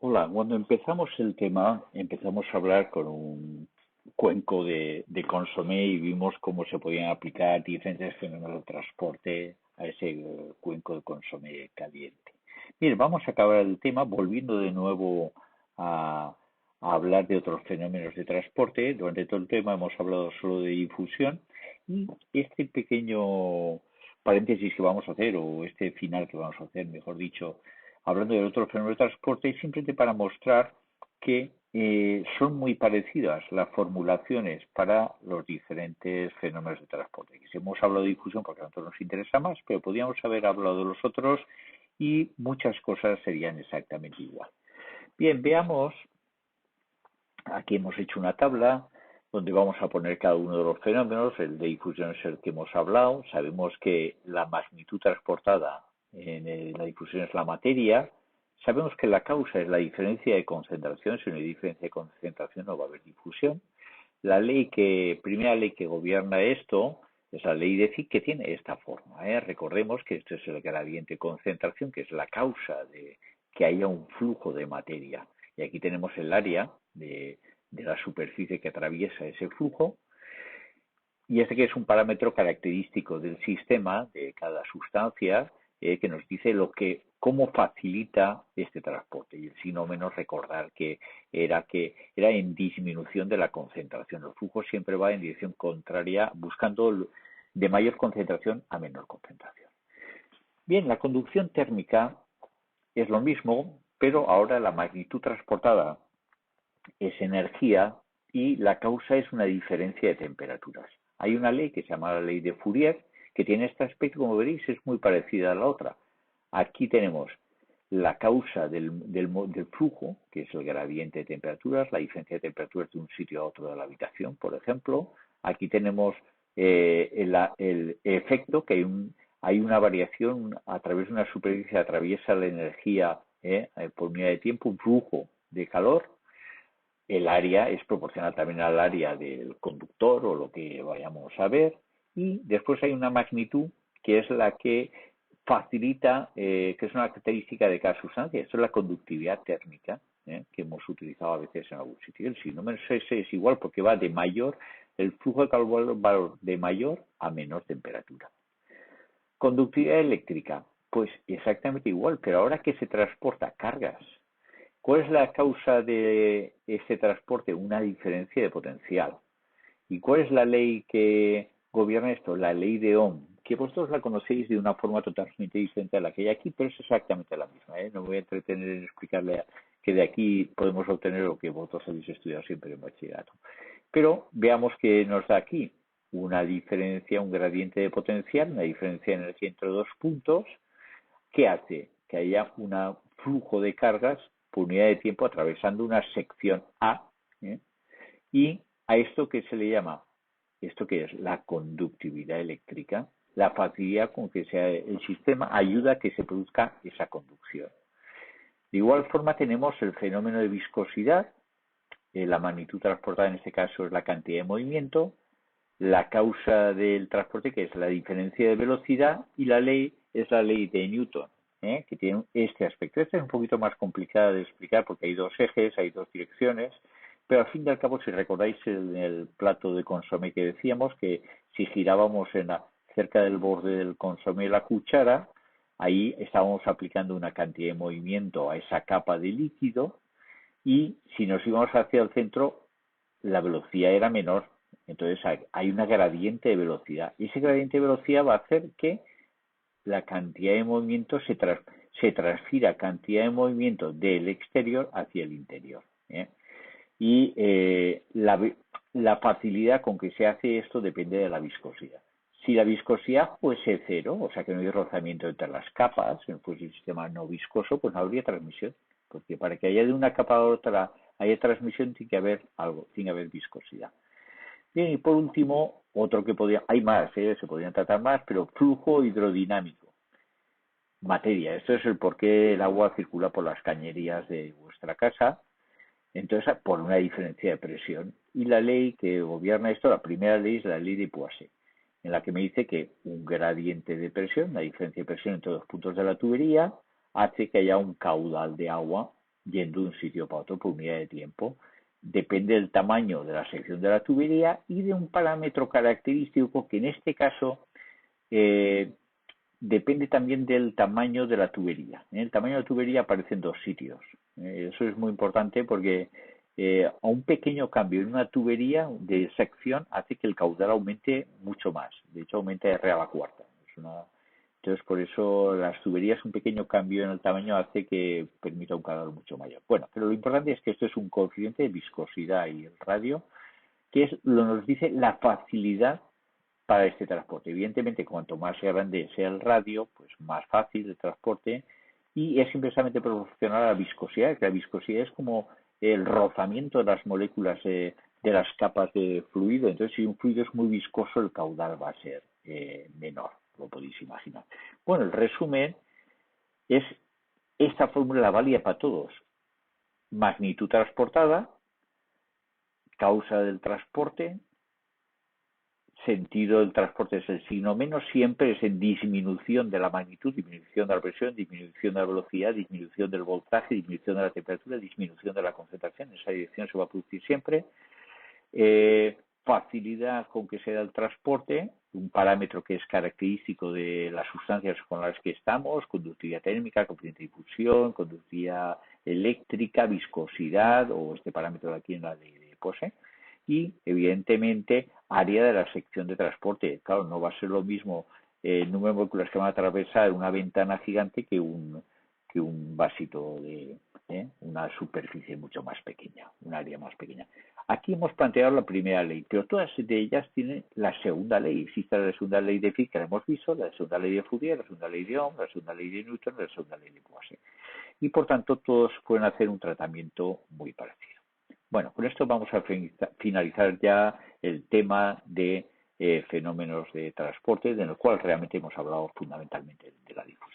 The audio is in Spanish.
Hola, cuando empezamos el tema, empezamos a hablar con un cuenco de consomé y vimos cómo se podían aplicar diferentes fenómenos de transporte a ese cuenco de consomé caliente. Bien, vamos a acabar el tema volviendo de nuevo a hablar de otros fenómenos de transporte. Durante todo el tema hemos hablado solo de difusión y este pequeño paréntesis que vamos a hacer, o este final que vamos a hacer, mejor dicho, hablando de otro fenómeno de transporte, simplemente para mostrar que son muy parecidas las formulaciones para los diferentes fenómenos de transporte. Aquí hemos hablado de difusión porque a nosotros nos interesa más, pero podríamos haber hablado de los otros y muchas cosas serían exactamente igual. Bien, veamos, aquí hemos hecho una tabla donde vamos a poner cada uno de los fenómenos. El de difusión es el que hemos hablado. Sabemos que la magnitud transportada en la difusión es la materia. Sabemos que la causa es la diferencia de concentración. Si no hay diferencia de concentración no va a haber difusión. Primera ley que gobierna esto es la ley de Fick, que tiene esta forma. Recordemos que esto es el gradiente de concentración, que es la causa de que haya un flujo de materia. Y aquí tenemos el área de la superficie que atraviesa ese flujo, y este que es un parámetro característico del sistema, de cada sustancia, que nos dice cómo facilita este transporte. Y el signo menos, recordar que era en disminución de la concentración. El flujo siempre va en dirección contraria, buscando de mayor concentración a menor concentración. Bien, la conducción térmica es lo mismo, pero ahora la magnitud transportada es energía y la causa es una diferencia de temperaturas. Hay una ley que se llama la ley de Fourier que tiene este aspecto, como veréis, es muy parecida a la otra. Aquí tenemos la causa del flujo, que es el gradiente de temperaturas, la diferencia de temperaturas de un sitio a otro de la habitación, por ejemplo. Aquí tenemos el efecto, que hay una variación a través de una superficie que atraviesa la energía por unidad de tiempo, un flujo de calor. El área es proporcional también al área del conductor o lo que vayamos a ver. Y después hay una magnitud que es la que facilita, que es una característica de cada sustancia. Esto es la conductividad térmica, que hemos utilizado a veces en algún sitio. El signo menos ese es igual porque va de mayor, el flujo de calor va de mayor a menor temperatura. Conductividad eléctrica, pues exactamente igual, pero ahora que se transporta cargas. ¿Cuál es la causa de este transporte? Una diferencia de potencial. ¿Y cuál es la ley que gobierna esto? La ley de Ohm, que vosotros la conocéis de una forma totalmente diferente a la que hay aquí, pero es exactamente la misma. No me voy a entretener en explicarle que de aquí podemos obtener lo que vosotros habéis estudiado siempre en bachillerato. Pero veamos que nos da aquí una diferencia, un gradiente de potencial, una diferencia de energía entre dos puntos, que hace que haya un flujo de cargas por unidad de tiempo atravesando una sección A, y a esto que se le llama, esto que es la conductividad eléctrica, la facilidad con que el sistema ayuda a que se produzca esa conducción. De igual forma tenemos el fenómeno de viscosidad, la magnitud transportada en este caso es la cantidad de movimiento, la causa del transporte, que es la diferencia de velocidad, y la ley es la ley de Newton, que tiene este aspecto. Esta es un poquito más complicada de explicar porque hay dos ejes, hay dos direcciones, pero al fin y al cabo, si recordáis el plato de consomé que decíamos, que si girábamos cerca del borde del consomé la cuchara, ahí estábamos aplicando una cantidad de movimiento a esa capa de líquido, y si nos íbamos hacia el centro, la velocidad era menor. Entonces hay una gradiente de velocidad. Y ese gradiente de velocidad va a hacer que la cantidad de movimiento se transfiera cantidad de movimiento del exterior hacia el interior. Y la facilidad con que se hace esto depende de la viscosidad. Si la viscosidad fuese cero, o sea que no hay rozamiento entre las capas, fuese un sistema no viscoso, pues no habría transmisión. Porque para que haya de una capa a otra haya transmisión tiene que haber algo, tiene que haber viscosidad. Bien, y por último, otro que hay más, se podrían tratar más, pero flujo hidrodinámico. Materia, esto es el por qué el agua circula por las cañerías de vuestra casa. Entonces, por una diferencia de presión. Y la ley que gobierna esto, la primera ley es la ley de Poisson, en la que me dice que un gradiente de presión, la diferencia de presión entre dos puntos de la tubería, hace que haya un caudal de agua yendo de un sitio para otro por unidad de tiempo. Depende del tamaño de la sección de la tubería y de un parámetro característico que en este caso depende también del tamaño de la tubería. En el tamaño de la tubería aparecen dos sitios. Eso es muy importante porque a un pequeño cambio en una tubería de sección hace que el caudal aumente mucho más. De hecho, aumenta de R a la cuarta. Entonces, por eso las tuberías, un pequeño cambio en el tamaño hace que permita un caudal mucho mayor. Bueno, pero lo importante es que esto es un coeficiente de viscosidad y el radio, que nos dice la facilidad para este transporte. Evidentemente, cuanto más grande sea el radio, pues más fácil el transporte y es inversamente proporcional a la viscosidad, que la viscosidad es como el rozamiento de las moléculas de las capas de fluido. Entonces, si un fluido es muy viscoso, el caudal va a ser menor, lo podéis imaginar. Bueno, el resumen es, esta fórmula válida para todos. Magnitud transportada, causa del transporte, sentido del transporte es el signo menos, siempre es en disminución de la magnitud, disminución de la presión, disminución de la velocidad, disminución del voltaje, disminución de la temperatura, disminución de la concentración. En esa dirección se va a producir siempre. Facilidad con que se da el transporte, un parámetro que es característico de las sustancias con las que estamos, conductividad térmica, coeficiente de difusión, conductividad eléctrica, viscosidad o este parámetro de aquí en la de Pose. Y evidentemente área de la sección de transporte. Claro, no va a ser lo mismo el número de moléculas que van a atravesar una ventana gigante que un vasito de una superficie mucho más pequeña, un área más pequeña. Aquí hemos planteado la primera ley, pero todas de ellas tienen la segunda ley. Existe la segunda ley de Fick que la hemos visto, la segunda ley de Fourier, la segunda ley de Ohm, la segunda ley de Newton, la segunda ley de Poisson. Y por tanto todos pueden hacer un tratamiento muy parecido. Bueno, con esto vamos a finalizar ya el tema de fenómenos de transporte, de los cuales realmente hemos hablado fundamentalmente de la difusión.